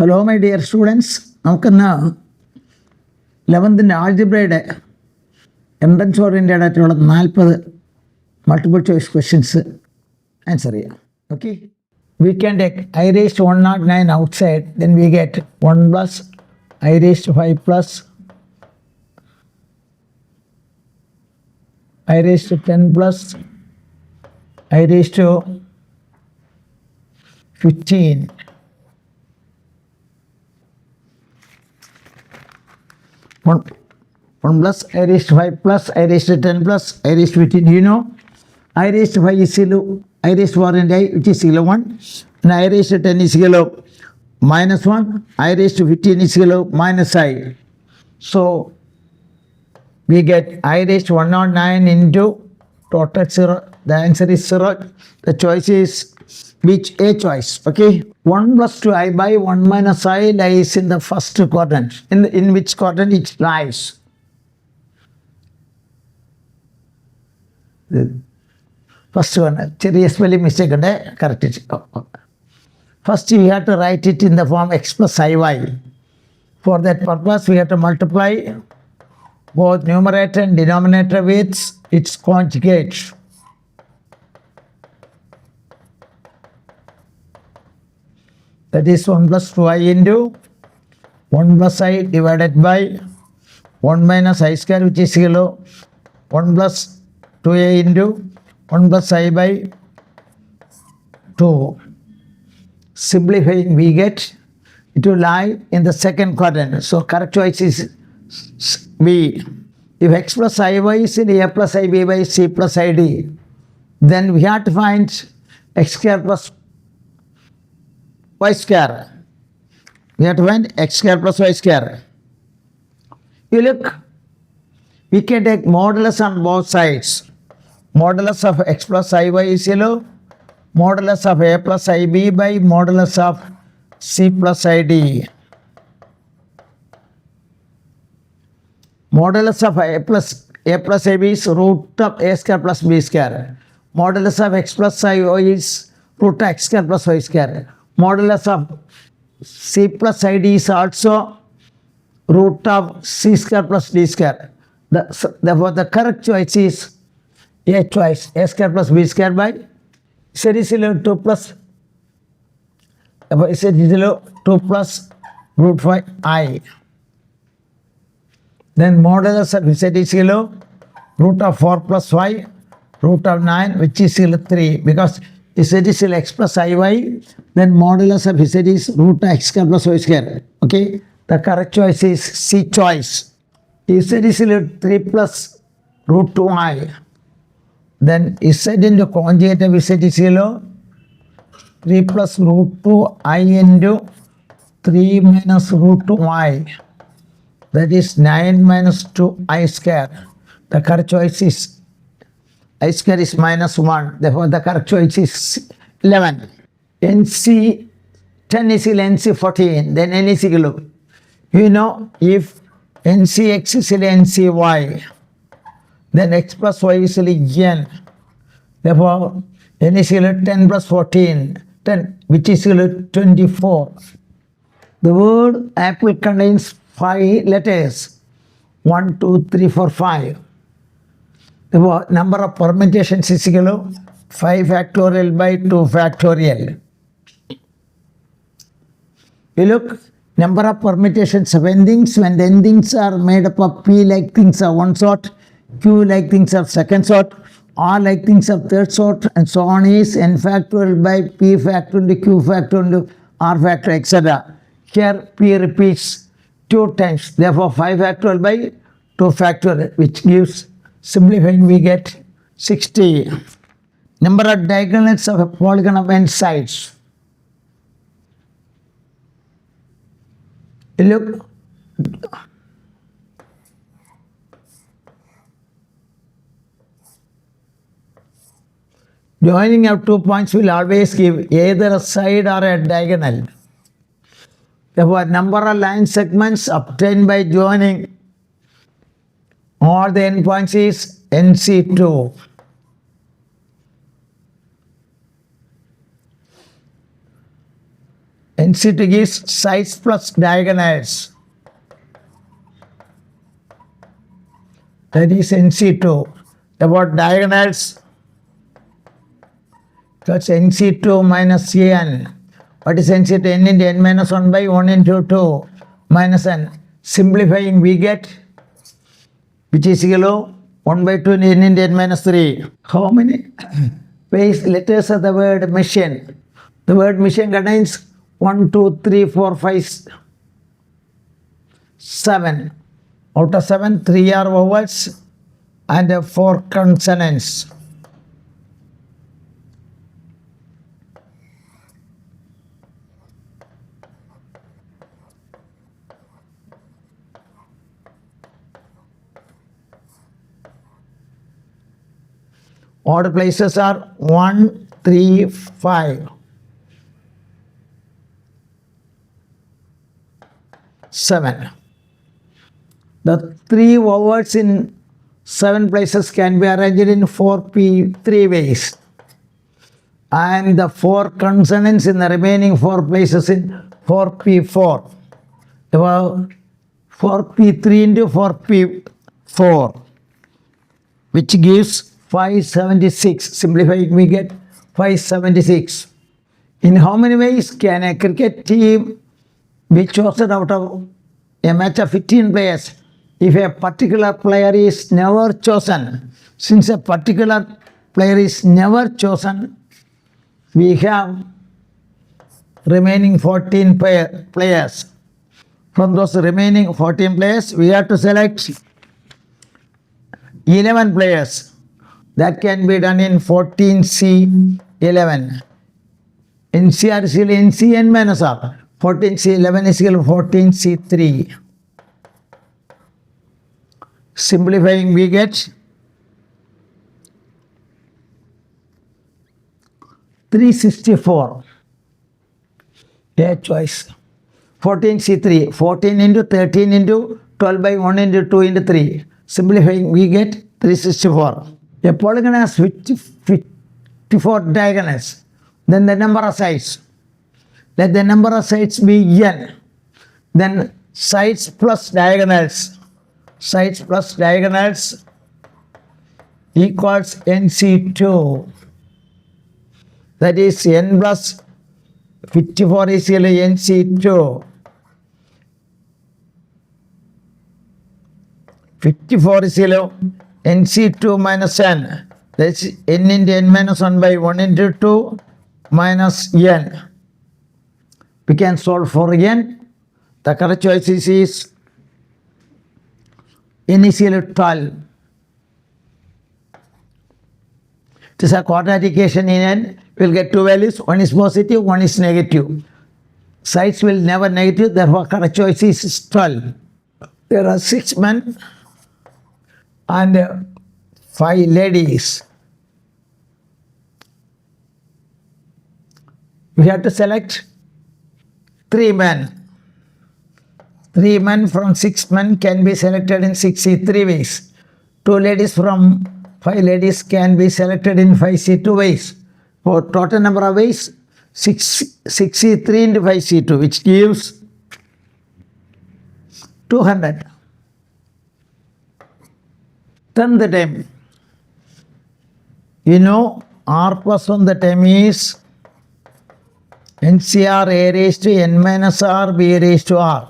Hello my dear students, നമുക്കിന്ന് 11th ആൾജിബ്രയുടെ entrance oriented ആയിട്ടുള്ള 40 multiple choice questions answer ചെയ്യാം. Okay, we can take I raised to 109 outside, then we get 1 plus I raised to 5 plus I raised to 10 plus I raised to 15. One plus I raised to 5 plus I raised to 10 plus I raised to 15. You know, I raised to 5 is equal to I raised to 4 and I, which is equal to 1. And I raised to 10 is equal to minus 1. I raised to 15 is equal to minus I. So we get I raised to 109 into total 0. The answer is 0. The choice is which A choice. Okay, 1 plus 2I by 1 minus I lies in the first quadrant. In which quadrant it lies? The first one. Cherry spelling mistake and correct it. First we have to write it in the form x plus iy. For that purpose we have to multiply both numerator and denominator with its conjugate. That is 1 plus 2i into 1 plus I divided by 1 minus I square, which is equal to 1 plus 2a into 1 plus I by 2. Simplifying, we get it will lie in the second quadrant. So correct choice is B. If x plus iy is in a plus ib by c plus id, then we have to find x square plus y square. We have to find x square plus y square. You look, we can take modulus on both sides. Modulus of x plus iy is equal to modulus of a plus ib by modulus of c plus id. Modulus of a plus ib is root of a square plus b square. Modulus of x plus iy is root of x square plus y square. Modulus of c plus id is also root of c square plus d square. Therefore, the correct choice is A choice, a square plus b square by z is equal to 2 plus, therefore z is equal to 2 plus root 5 I. Then modulus of z is equal to root of 4 plus y, root of 9, which is equal to 3, because z is equal to x plus iy, then modulus of z is root of x square plus y square. Okay, the correct choice is C choice. Z is equal to 3 plus root 2i. Then z into conjugate of z is equal to 3 plus root 2i into 3 minus root 2i. That is 9 minus 2i square. The correct choice is I square is minus 1. Therefore, the correct choice is 11. NC 10 is equal to NC 14. Then N is equal to, you know, if NCX is equal to NCY, then x plus y is equal to n. Therefore, n is equal to 10 plus 14, 10, which is equal to 24. The word apple contains 5 letters, 1, 2, 3, 4, 5. Therefore, number of permutations is equal to 5 factorial by 2 factorial. You look, number of permutations of endings when the endings are made up of p like things of one sort, q like things of second sort, r like things of third sort, and so on is n factorial by p factorial into q factorial into r factorial, etc. Here p repeats 2 times. Therefore, 5 factorial by 2 factorial, which gives, simplifying, we get 60. Number of diagonals of a polygon of n sides. Look, joining of 2 points will always give either a side or a diagonal. Therefore, number of line segments obtained by joining all the endpoints is NC2. NC2 gives sides plus diagonals. That is NC2. About diagonals, that's NC2 minus n. What is NC2? N into n minus 1 by 1 into 2 minus n. Simplifying, we get, which is equal to 1 by 2 into n into n minus 3. How many ways letters of the word machine? The word machine contains 1, 2, 3, 4, 5, 7. Out of 7, 3 are vowels and 4 consonants. Odd places are 1, 3, 5. 7. The 3 vowels in 7 places can be arranged in 4p 3 ways, and the 4 consonants in the remaining 4 places in 4p4. About 4p3 into 4p4, which gives 576. Simplifying, we get 576. In how many ways can a cricket team be chosen out of a match of 15 players if a particular player is never chosen? Since a particular player is never chosen, we have remaining 14 players. From those remaining 14 players, we have to select 11 players. That can be done in 14C11. NCR is equal to NCN minus R. 14C11 is equal to 14C3. Simplifying, we get 364. A choice. 14C3. 14 into 13 into 12 by 1 into 2 into 3. Simplifying, we get 364. A polygon has 54 diagonals. Then the number of sides. Let the number of sides be n. Then sides plus diagonals. Sides plus diagonals equals NC2. That is n plus 54 is equal to NC2. 54 is equal to NC2 minus n. That's n into n minus 1 by 1 into 2 minus n. We can solve for n. The correct choice is n is equal to 12. It is a quadratic equation in n. We will get two values. One is positive, one is negative. Sides will never negative, therefore correct choice is 12. There are 6 men and 5 ladies. We have to select 3 men. 3 men from 6 men can be selected in 3 ways. 2 ladies from 5 ladies can be selected in 5C2 ways. For total number of ways, 6C3 into 5C2, which gives 200. 10th term. You know, r plus 1 the term is NCR a raised to n minus r b raised to r.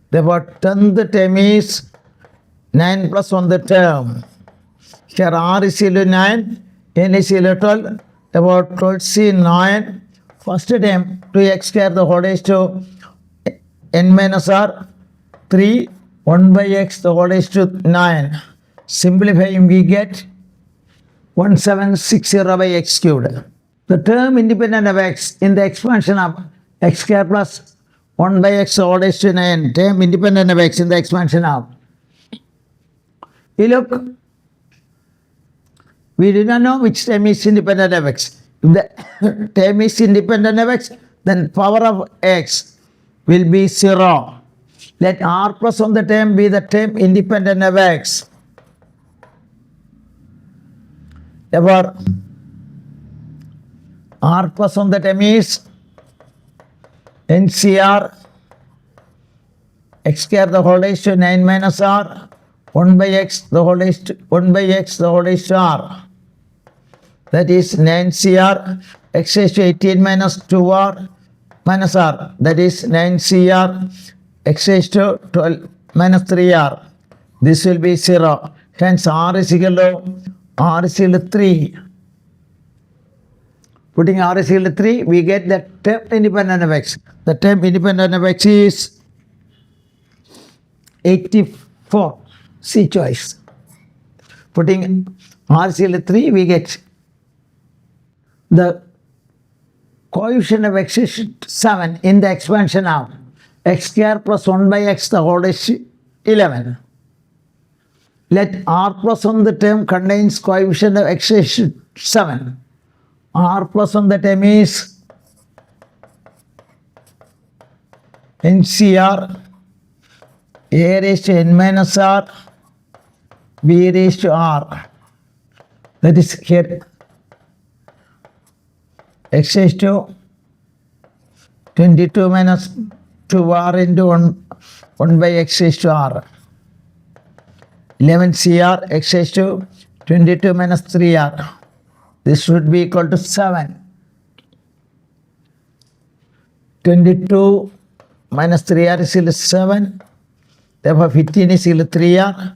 Therefore, 10th term is 9 plus 1 the term. Here r is equal to 9, n is equal to 12. About 12c 9. First term 2x square the whole raised to n minus r 3 1 by x the whole raised to 9. Simplifying, we get 1760 by x cubed. The term independent of x in the expansion of x square plus 1 by x the whole raised to 9. Term independent of x in the expansion of. You look. We do not know which term is independent of x. If the term is independent of x, then power of x will be 0. Let r plus 1 the term be the term independent of x. Therefore, r plus 1 the term is NCR x square the whole raised to 9 minus r 1 by x the whole raised to 1 by x the whole raised to r. That is 9CR x raised to 18 minus 2r minus r. That is 9CR x raised to 12 minus 3r. This will be 0. Hence r is equal to 3. Putting r is equal to 3, we get the term independent of x. The term independent of x is 84. C choice. Putting r is equal to 3, we get the coefficient of x is 7 in the expansion of x square plus 1 by x the whole is 11. Let r plus on the term contains coefficient of x is 7. R plus on the term is NCR a raised to n minus r b raised to r. That is here x raised to 22 minus 2r into 1 by x raised to r. 11CR x raised to 22 minus 3r. This should be equal to 7. 22 minus 3r is equal to 7. Therefore 15 is equal to 3r.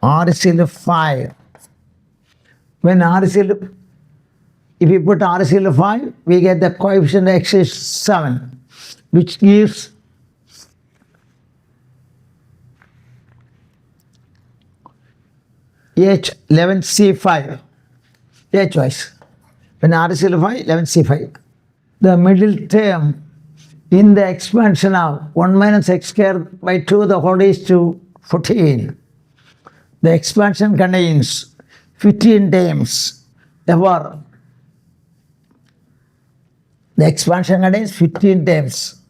R is equal to 5. When r is equal to, if we put r is equal to 5, we get the coefficient x is 7, which gives H 11C5. A choice. When r is equal to 5, 11C5. The middle term in the expansion of 1 minus x square by 2 the whole raised to 14. The expansion contains 15 terms. Therefore, the expansion contains 15 terms.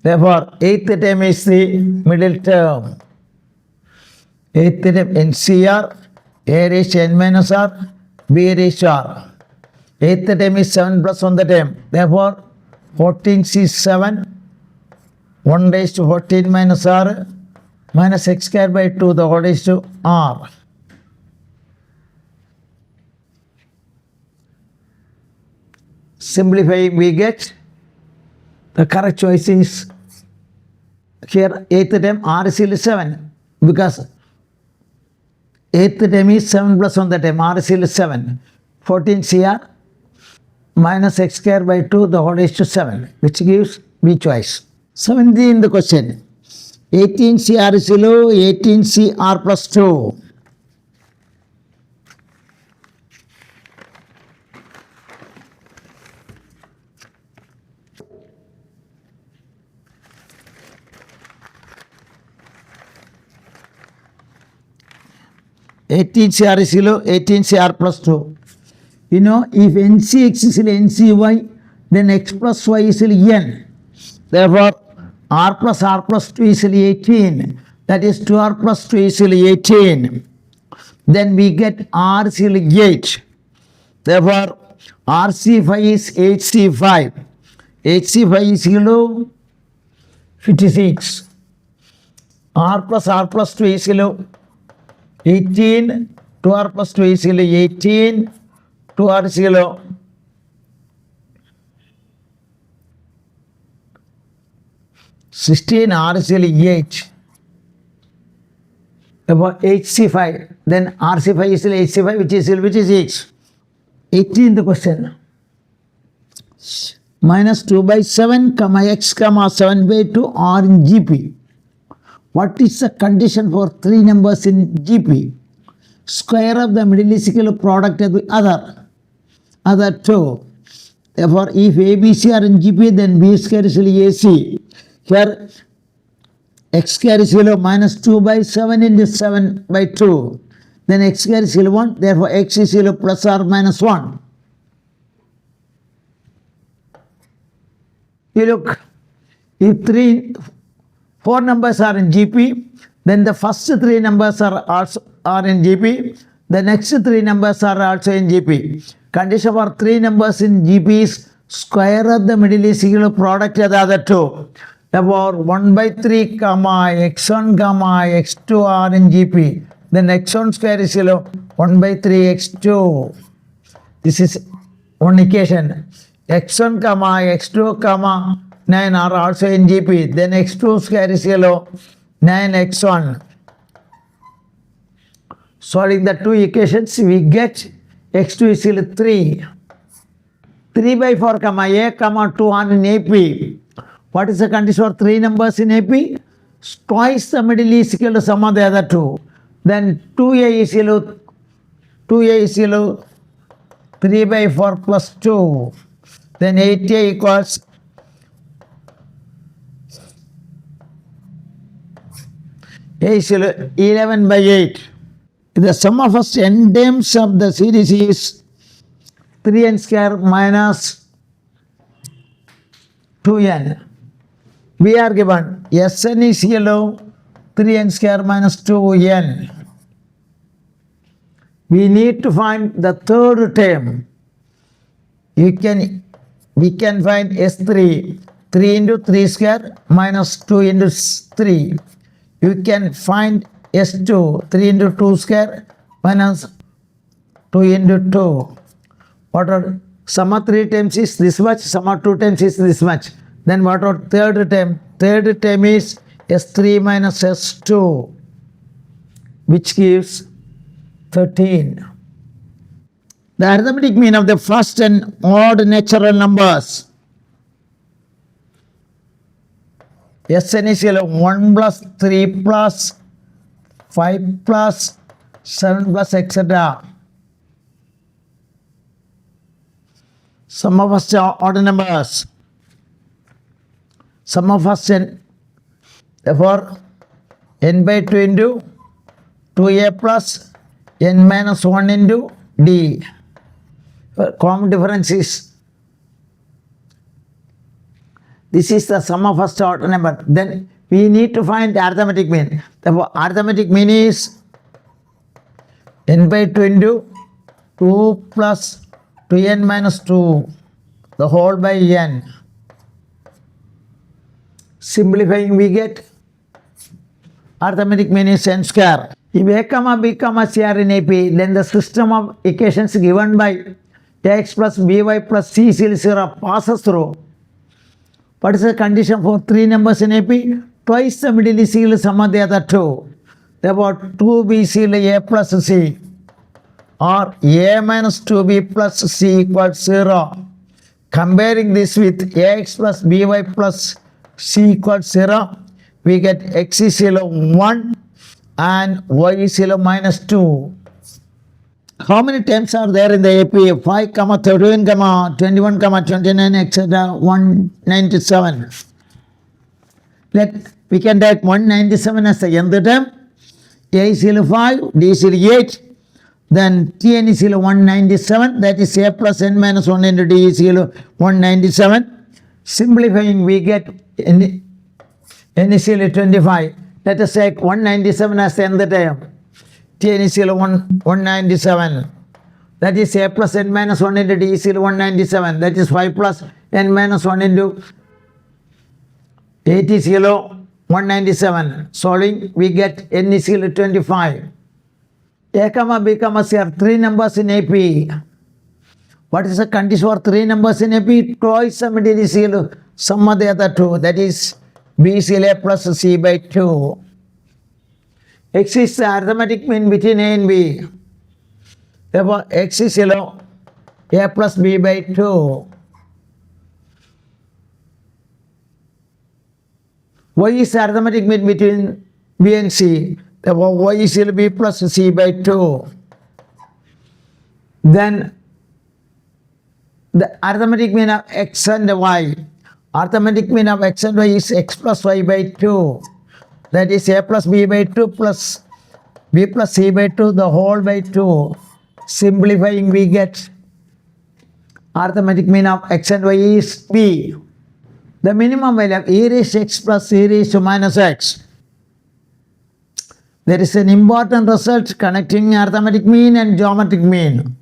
Therefore, 8th term is the middle term. 8th term NCR a raised to n minus r b raised to r. 8th term is 7 plus 1 the term. Therefore, 14C7 1 raised to 14 minus r minus x square by 2 the whole raised to r. Simplifying, we get the correct choice is here 8th term r is equal to 7 because 8th term is 7 plus 1 the term r is equal to 7. 14CR minus x square by 2 the whole raised to 7, which gives B choice. 17 the question. 18CR is equal to 18CR plus 2. CR is equal to 18CR plus 2. You know, if NCX is equal to NCY, then x plus y is equal to n. Therefore, r plus 2 is equal to 18. That is 2r plus 2 is equal to 18. Then we get r is equal to 8. Therefore, RC5 is HC5. HC5 is equal to 56. R plus 2 is equal to 18, 2r plus 2 is equal to 18, 2r is equal to 16, r is equal to 8. About HC5, then RC5 is equal to HC5, which is 8. 18 the question. Minus 2 by 7, comma x, comma 7 by 2 are in GP. What is the condition for 3 numbers in GP? Square of the middle is equal to product of the other 2. Therefore, if ABC are in GP, then B square is equal to AC. Here, x square is equal to minus 2 by 7 into 7 by 2. Then x square is equal to 1. Therefore, x is equal to plus or minus 1. You look, if 4 numbers are in GP, then the first 3 numbers are in GP. The next 3 numbers are also in GP. Condition for 3 numbers in GP is Square of the middle is equal to product of the other two. Therefore, 1 by 3 comma x1 comma x2 are in GP. Then x1 square is equal to 1 by 3 x2. This is one equation. x1 comma x2 comma 9 are also in GP. Then x2 square is equal to 9x1. Solving the two equations, we get x2 is equal to 3. 3 by 4 comma a comma 2 are in AP. What is the condition for three numbers in AP? Twice the middle is equal to sum of the other two. Then 2a is equal to 3 by 4 plus 2. Then 8a equals a is equal to 11 by 8. The sum of first n terms of the series is 3n square minus 2n. We are given Sn is equal to 3n square minus 2n. We need to find the third term. We can find S3. 3 into 3 square minus 2 into 3. You can find S2. 3 into 2 square minus 2 into 2. What are sum of 3 terms is this much, sum of 2 terms is this much. Then what are third term? Third term is S3 minus S2, which gives 13. The arithmetic mean of the first and odd natural numbers. Sn is equal to 1 plus 3 plus 5 plus 7 plus etc. Sum of first odd numbers. Sum of first n. Therefore, n by 2 into 2a plus n minus 1 into d. Common difference is this is the sum of first order number. Then we need to find the arithmetic mean. Therefore, arithmetic mean is n by 2 into 2 plus 2n minus 2 the whole by n. Simplifying, we get arithmetic mean is n square. If a comma b comma c are in AP, then the system of equations given by x plus by plus c is equal to 0 passes through. What is the condition for three numbers in AP? Twice the middle is equal to sum of the other two. Therefore, 2b is equal to a plus c, or a minus 2b plus c equals 0. Comparing this with ax plus by plus c equals 0, we get x is equal to 1 and y is equal to minus 2. How many terms are there in the AP? 5, 31, 21, 29, etc. 197. We can take 197 as the nth term. A is equal to 5, D is equal to 8. Then Tn is equal to 197. That is a plus n minus 1 into d is equal to 197. Simplifying, we get n is equal to 25. Let us take 197 as the nth term. Tn is equal to 197. That is a plus n minus 1 into d is equal to 197. That is 5 plus n minus 1 into 8 is equal to 197. Solving, we get n is equal to 25. A comma b comma c are three numbers in AP. What is the condition for three numbers in AP? Twice the middle is equal to sum of the other two. That is b is equal to a plus c by 2. X is the arithmetic mean between a and b. Therefore, x is equal to a plus b by 2. Y is the arithmetic mean between b and c. Therefore, y is equal to b plus c by 2. Then, the arithmetic mean of x and y. Arithmetic mean of x and y is x plus y by 2. That is a plus b by 2 plus b plus c by 2 the whole by 2. Simplifying, we get arithmetic mean of x and y is b. The minimum value of e raised to x plus e raised to minus x. There is an important result connecting arithmetic mean and geometric mean.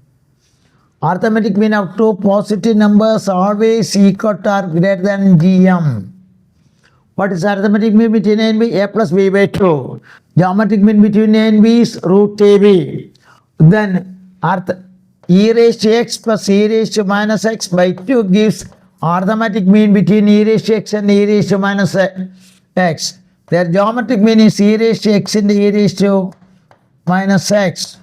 Arithmetic mean of two positive numbers always equal to or greater than GM. What is arithmetic mean between A and B? A plus B by 2. Geometric mean between A and B is root AB. Then e raised to x plus e raised to minus x by 2 gives arithmetic mean between e raised to x and e raised to minus x. Their geometric mean is e raised to x into e raised to minus x.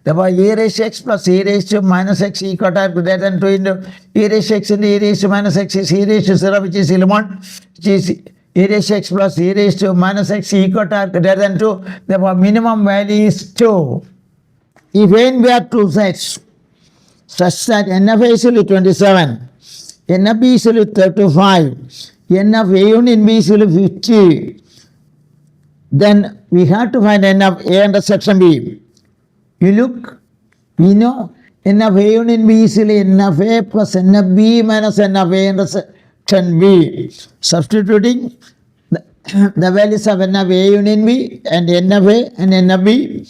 Therefore, e raised to x plus e raised to minus x equal to or greater than 2 into e raised to x into e raised to minus x is e raised to 0, which is 11, which is e raised to x plus e raised to minus x equal to or greater than 2. Therefore, minimum value is 2. If A and B are two sets such that n of A is equal to 27, n of B is equal to 35, n of A union B is equal to 50, then we have to find n of A intersection B. You look, we know n of A union B is equal to n of A plus n of B minus n of A intersection B. Substituting the values of n of A union B and n of A and n of B,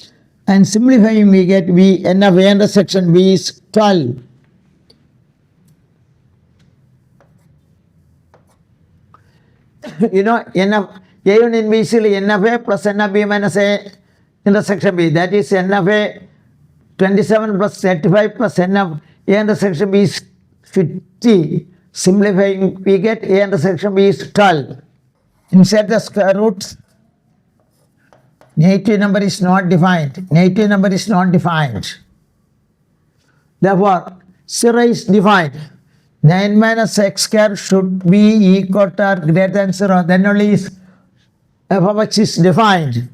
and simplifying we get B, n of A intersection B is 12. You know, n of A union B is equal to n of A plus n of B minus A intersection B. That is n of A 27 plus 35 plus n of A intersection B is 50. Simplifying we get A intersection B is 12. Insert the square roots. Negative number is not defined. Negative number is not defined. Therefore, 0 is defined. 9 minus x square should be equal to or greater than 0. Then only is f of x is defined.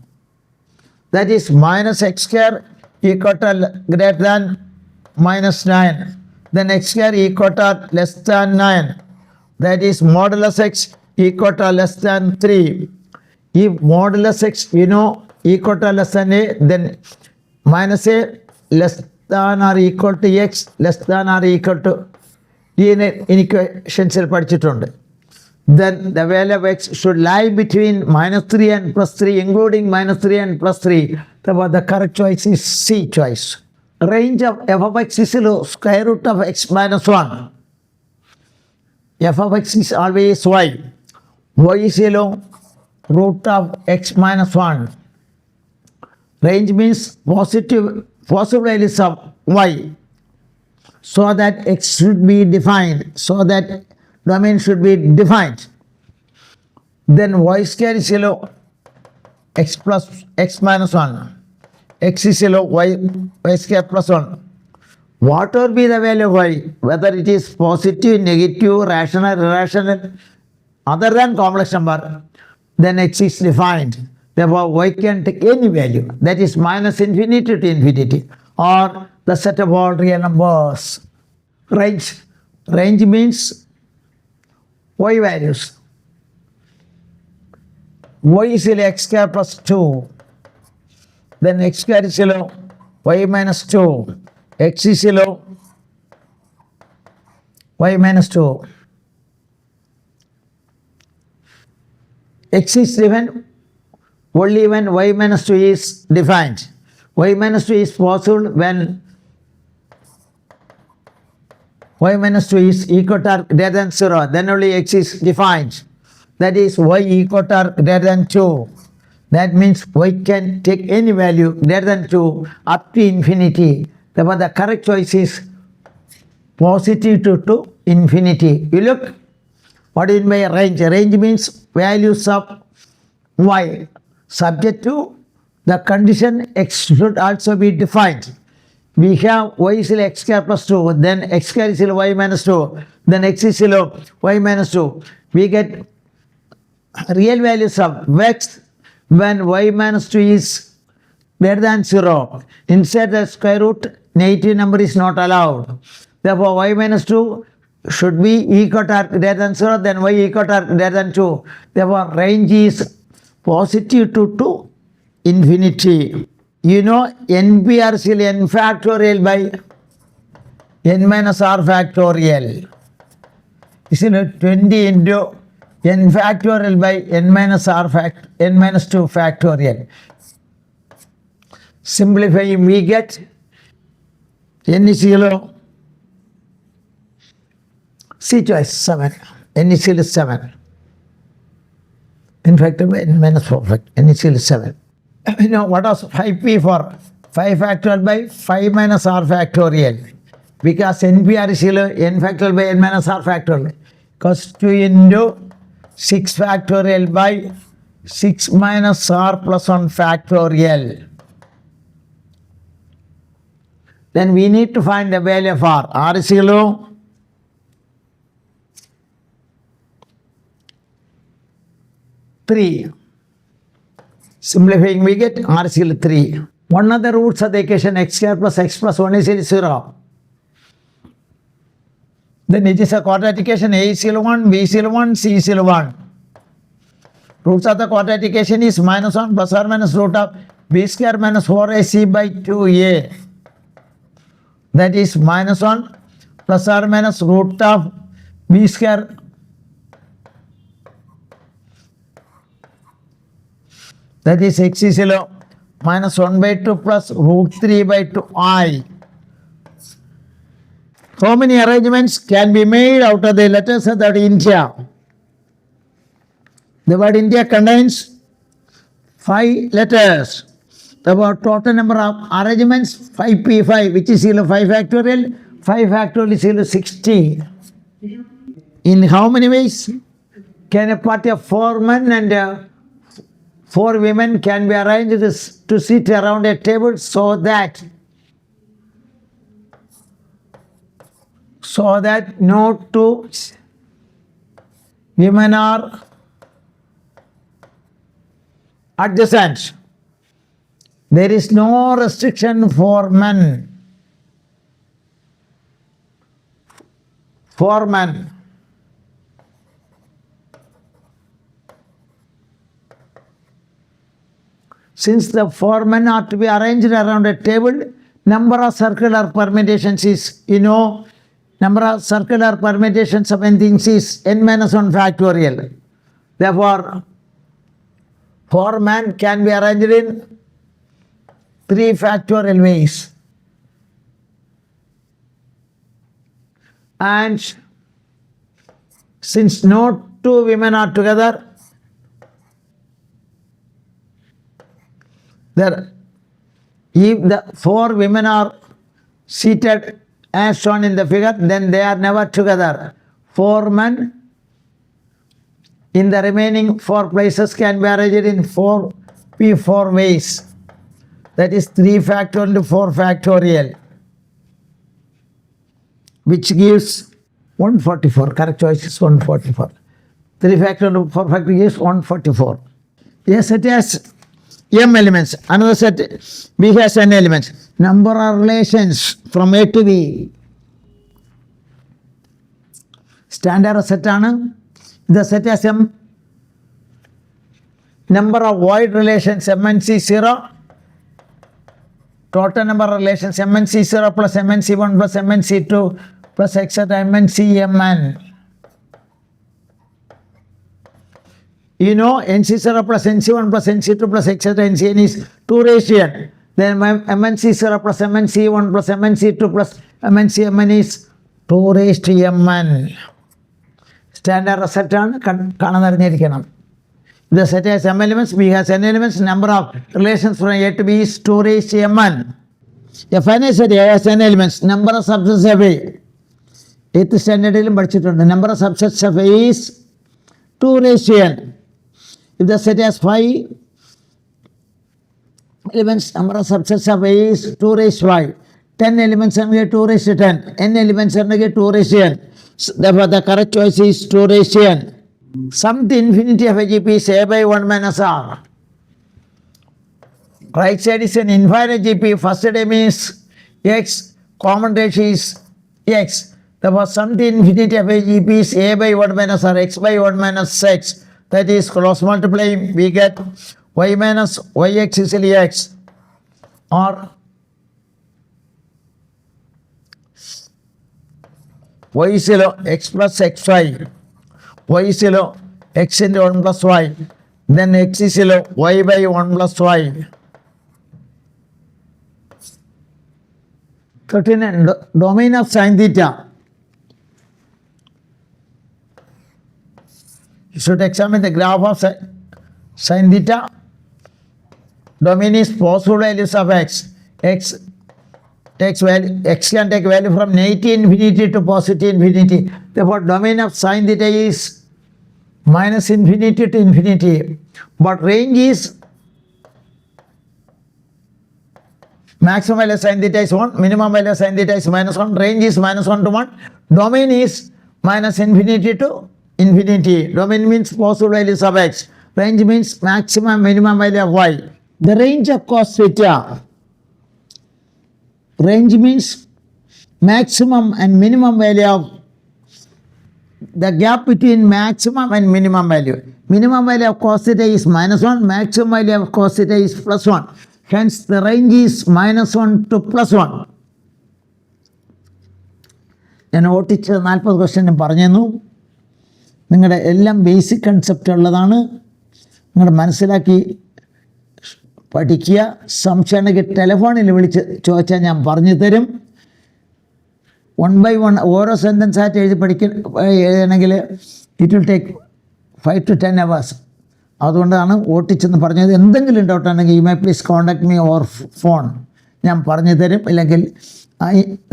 That is minus x square equal to greater than minus 9. Then x square equal to less than 9. That is modulus x equal to less than 3. If modulus x, you know, equal to less than a, then minus a less than or equal to x less than or equal to inequations പഠിച്ചിട്ടുണ്ട്. Then the value of x should lie between minus 3 and plus 3, including minus 3 and plus 3. Therefore, the correct choice is C choice. Range of f of x is square root of x minus 1. F of x is always y. Y is root of x minus 1. Range means possible values of y, so that x should be defined, so that domain should be defined. Then y square is x plus x minus 1. X is y square plus 1. Whatever be the value of y, whether it is positive, negative, rational, irrational, other than complex number, then x is defined. Therefore, y can take any value, that is minus infinity to infinity, or the set of all real numbers. Range means y values. Y is x square plus 2. Then x square is y minus 2. X is y minus 2. X is defined only when y minus 2 is defined. Y minus 2 is possible when y minus 2 is equal to or greater than 0. Then only x is defined. That is y equal to or greater than 2. That means y can take any value greater than 2 up to infinity. Therefore, the correct choice is positive to infinity. You look, what do you mean by range? Range means values of y subject to the condition x should also be defined. We have y is x square plus 2, then x square is y minus 2, then x is y minus 2. We get real values of x when y minus 2 is greater than 0. Inside the square root, negative number is not allowed. Therefore, y minus 2 should be equal to or greater than 0, then y equal to or greater than 2. Therefore, range is positive to infinity. You know, NP are still n factorial by n minus r factorial. Is 20 into n factorial by n minus 2 factorial. Simplifying, we get n is equal to C choice 7. N is equal to 7. In fact, n minus 4 factor. N is equal to 7. You know what was 5p for? 5 factorial by 5 minus r factorial. Because npr is equal to n factorial by n minus r factorial. Because 2 into 6 factorial by 6 minus r plus 1 factorial. Then we need to find the value of r. R is equal to three. Simplifying, we get r is equal to 3. One of the roots of the equation x square plus x plus 1 is equal to 0. Then it is a quadratic equation. A is equal to 1, B is equal to 1, C is equal to 1. Roots of the quadratic equation is minus 1 plus or minus root of b square minus 4ac by 2a. That is minus 1 plus or minus root of b square that is x is equal to minus 1 by 2 plus root 3 by 2i. How many arrangements can be made out of the letters of the word India? The word India contains 5 letters. The total number of arrangements 5p5, which is equal to 5 factorial. 5 factorial is equal to 60. In how many ways can a party of 4 men and 4 women can be arranged to sit around a table so that no 2 women are adjacent? There is no restriction for men. For men. Since the 4 men are to be arranged around a table, number of circular permutations is, number of circular permutations of n things is n minus 1 factorial. Therefore, 4 men can be arranged in 3 factorial ways. And since no 2 women are together, if the 4 women are seated as shown in the figure, then they are never together. 4 men in the remaining 4 places can be arranged in 4p4 ways. That is 3 factorial to 4 factorial, which gives 144. Correct choice is 144. 3 factorial to 4 factorial gives 144. A set has m elements. Another set B has n elements. Number of relations from A to B. Standard set ആണ്. The set has m. Number of void relations MNC 0. Total number of relations MNC 0 plus MNC 1 plus MNC 2 plus etc. MNC Mn. NC 0 plus NC 1 plus NC 2 plus etc. NCn is 2 ratio. Then MNC 0 plus MNC 1 plus MNC 2 plus MNC Mn is 2 raised to Mn. Standard set ആണ് കാണാനറിഞ്ഞിരിക്കണം. The set has m elements, B has n elements. Number of relations from A to B is 2 raised to Mn. A finite set A has n elements. Number of subsets of A. 8th standardിലും പഠിച്ചിട്ടുണ്ട്. Number of subsets of A is 2 raised to n. If the set has 5 elements, number of subsets of A is 2 raised to 5. 10 elements are 2 raised to 10. N elements are 2 raised to n. Therefore, the correct choice is 2 raised to n. Sum to infinity of a GP is A by 1 minus R. Right side is an infinite GP. First term is x. Common ratio is x. Therefore, sum to infinity of a GP is A by 1 minus R. X by 1 minus x. That is cross multiplying. We get y minus yx is equal to x. Or y is equal to x plus xy. Y is equal to x into 1 plus y. Then x is equal to y by 1 plus y. 39. Domain of sin theta. You should examine the graph of sin theta. Domain is positive values of x. X can take value from negative infinity to positive infinity. Therefore, domain of sin theta is minus infinity to infinity. But range is maximum value of sin theta is 1, minimum value of sin theta is minus 1, range is minus 1 to 1, domain is minus infinity to infinity. Domain means positive values of x, range means maximum minimum value of y. The range of cos theta, range means maximum and minimum value of the gap between maximum and minimum value. Minimum value of cos theta is minus 1, maximum value of cos theta is plus 1. Hence, the range is minus 1 to plus 1. ഞാൻ ഓട്ടിച്ച 40 question പറഞ്ഞു തന്നു. നിങ്ങളുടെ എല്ലാം basic concept ഉള്ളതാണ്. നിങ്ങൾ മനസ്സിലാക്കി പഠിക്കുക. സംശയമുണ്ടെങ്കിൽ ടെലിഫോണിൽ വിളിച്ച് ചോദിച്ചാൽ ഞാൻ പറഞ്ഞു തരും. 1 by 1 ഓരോ സെൻറ്റൻസ് ആയിട്ട് എഴുതണമെങ്കിൽ it will take 5 to 10 hours. അതുകൊണ്ടാണ് ഓട്ടിച്ചെന്ന് പറഞ്ഞത്. എന്തെങ്കിലും ഡൗട്ട് ഉണ്ടെങ്കിൽ you my please contact me or phone. ഞാൻ പറഞ്ഞു തരും. ഇല്ലെങ്കിൽ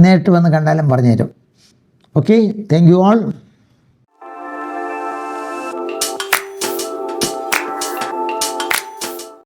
നേരിട്ട് വന്ന് കണ്ടാലും പറഞ്ഞു തരും. Okay, thank you all.